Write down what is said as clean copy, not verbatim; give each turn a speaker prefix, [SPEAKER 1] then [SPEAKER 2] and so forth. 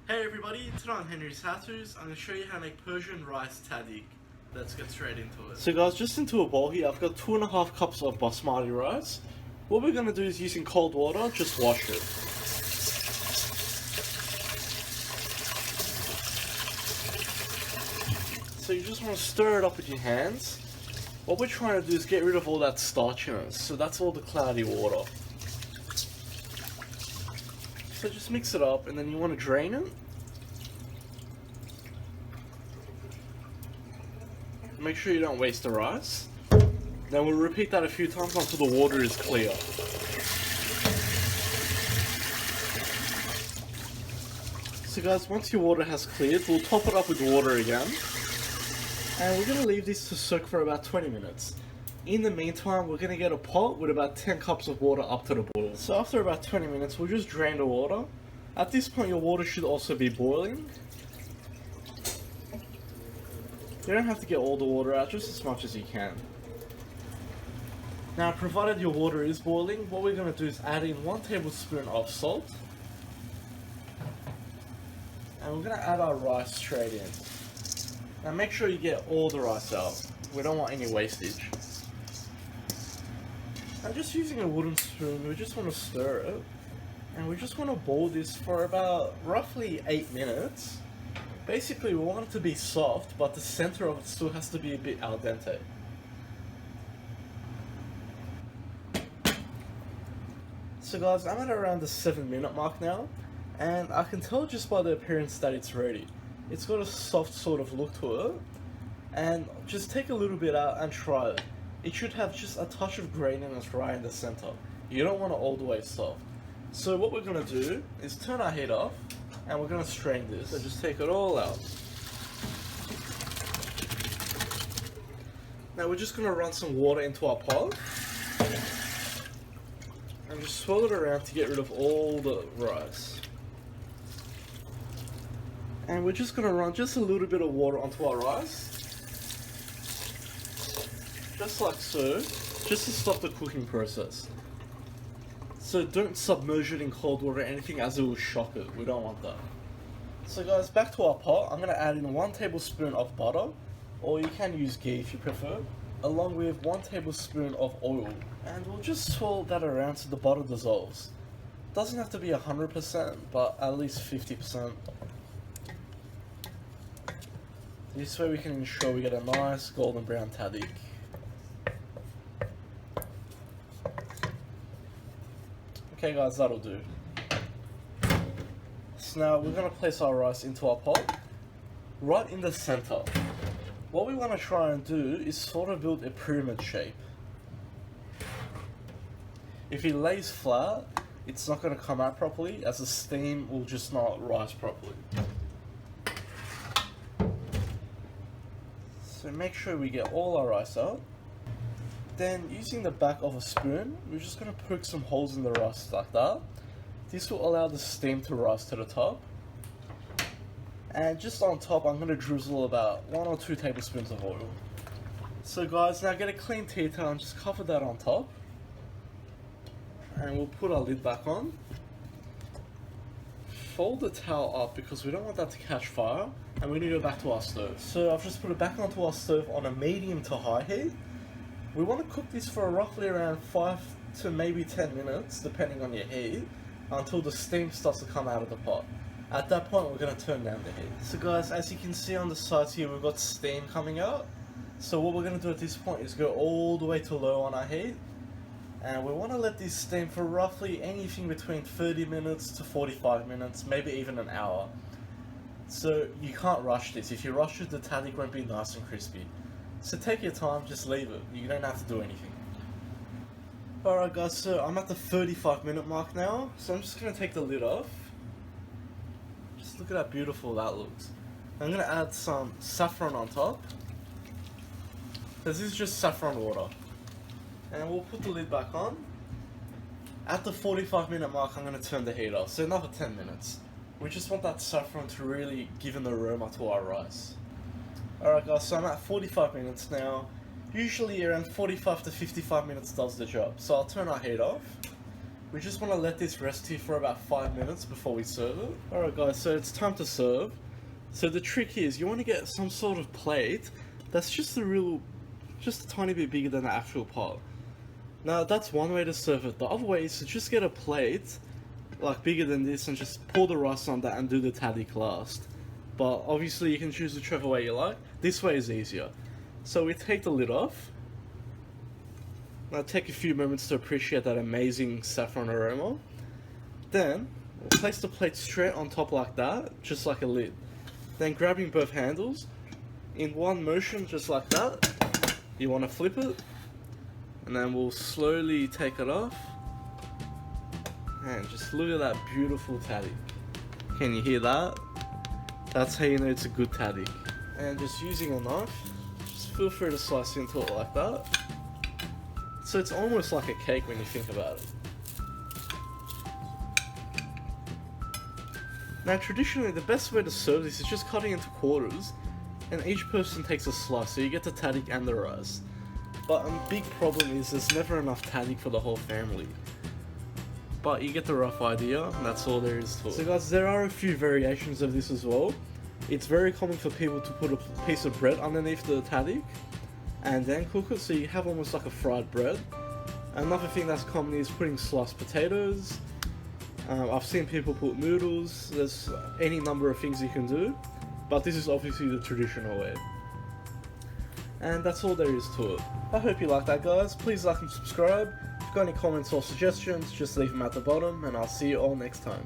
[SPEAKER 1] Hey everybody, today on Henry's How-Tos, I'm going to show you how to make Persian rice tahdig. Let's get straight into it. So guys, just into a bowl here, I've got 2.5 cups of basmati rice. What we're going to do is using cold water, just wash it. So you just want to stir it up with your hands. What we're trying to do is get rid of all that starchiness, so that's all the cloudy water. So just mix it up and then you want to drain it. Make sure you don't waste the rice. Then we'll repeat that a few times until the water is clear. So guys, once your water has cleared, we'll top it up with water again. And we're going to leave this to soak for about 20 minutes. In the meantime, we're going to get a pot with about 10 cups of water up to the boil. So after about 20 minutes, we'll just drain the water. At this point, your water should also be boiling. You don't have to get all the water out, just as much as you can. Now, provided your water is boiling, what we're going to do is add in 1 tablespoon of salt. And we're going to add our rice straight in. Now make sure you get all the rice out. We don't want any wastage. Now just using a wooden spoon, we just want to stir it. And we just want to boil this for about roughly 8 minutes. Basically we want it to be soft, but the center of it still has to be a bit al dente. So guys, I'm at around the 7-minute mark now. And I can tell just by the appearance that it's ready. It's got a soft sort of look to it. And just take a little bit out and try it. It should have just a touch of graininess right in the center. You don't want it all the way soft. So what we're going to do is turn our heat off and we're going to strain this. So just take it all out. Now we're just going to run some water into our pot. And just swirl it around to get rid of all the rice. And we're just going to run just a little bit of water onto our rice. Just like so, just to stop the cooking process. So don't submerge it in cold water or anything, as it will shock it. We don't want that. So guys, back to our pot, I'm going to add in 1 tablespoon of butter, or you can use ghee if you prefer, along with 1 tablespoon of oil. And we'll just swirl that around so the butter dissolves. Doesn't have to be 100%, but at least 50%. This way we can ensure we get a nice golden brown tahdig. Okay guys, that'll do. So now we're going to place our rice into our pot, right in the center. What we want to try and do is sort of build a pyramid shape. If it lays flat, it's not going to come out properly, as the steam will just not rise properly. So make sure we get all our rice out. Then using the back of a spoon, we're just going to poke some holes in the rice like that. This will allow the steam to rise to the top. And just on top, I'm going to drizzle about 1 or 2 tablespoons of oil. So guys, now get a clean tea towel and just cover that on top. And we'll put our lid back on. Fold the towel up because we don't want that to catch fire. And we're going to go back to our stove. So I've just put it back onto our stove on a medium to high heat. We want to cook this for roughly around 5 to maybe 10 minutes, depending on your heat, until the steam starts to come out of the pot. At that point, we're going to turn down the heat. So guys, as you can see on the sides here, we've got steam coming out. So what we're going to do at this point is go all the way to low on our heat. And we want to let this steam for roughly anything between 30 minutes to 45 minutes, maybe even an hour. So you can't rush this. If you rush it, the tahdig won't be nice and crispy. So take your time, just leave it. You don't have to do anything. Alright guys, so I'm at the 35-minute mark now. So I'm just going to take the lid off. Just look at how beautiful that looks. I'm going to add some saffron on top. This is just saffron water. And we'll put the lid back on. At the 45-minute mark, I'm going to turn the heat off. So another 10 minutes. We just want that saffron to really give an aroma to our rice. Alright guys, so I'm at 45 minutes now. Usually around 45 to 55 minutes does the job. So I'll turn our heat off. We just want to let this rest here for about 5 minutes before we serve it. Alright guys, so it's time to serve. So the trick is you want to get some sort of plate that's just a tiny bit bigger than the actual pot. Now that's one way to serve it. The other way is to just get a plate like bigger than this and just pour the rice on that and do the tahdig last. But obviously you can choose whichever way you like. This way is easier. So we take the lid off. Now take a few moments to appreciate that amazing saffron aroma. Then we'll place the plate straight on top like that, just like a lid. Then grabbing both handles, in one motion just like that, you want to flip it. And then we'll slowly take it off. And just look at that beautiful tahdig. Can you hear that? That's how you know it's a good tahdig. And just using a knife, just feel free to slice into it like that. So it's almost like a cake when you think about it. Now traditionally the best way to serve this is just cutting into quarters and each person takes a slice, so you get the tahdig and the rice. But a big problem is there's never enough tahdig for the whole family. But you get the rough idea, and that's all there is to it. So guys, there are a few variations of this as well. It's very common for people to put a piece of bread underneath the tahdig and then cook it, so you have almost like a fried bread. Another thing that's common is putting sliced potatoes. I've seen people put noodles. There's any number of things you can do, but this is obviously the traditional way. And that's all there is to it. I hope you like that guys. Please like and subscribe. If you've got any comments or suggestions, just leave them at the bottom, and I'll see you all next time.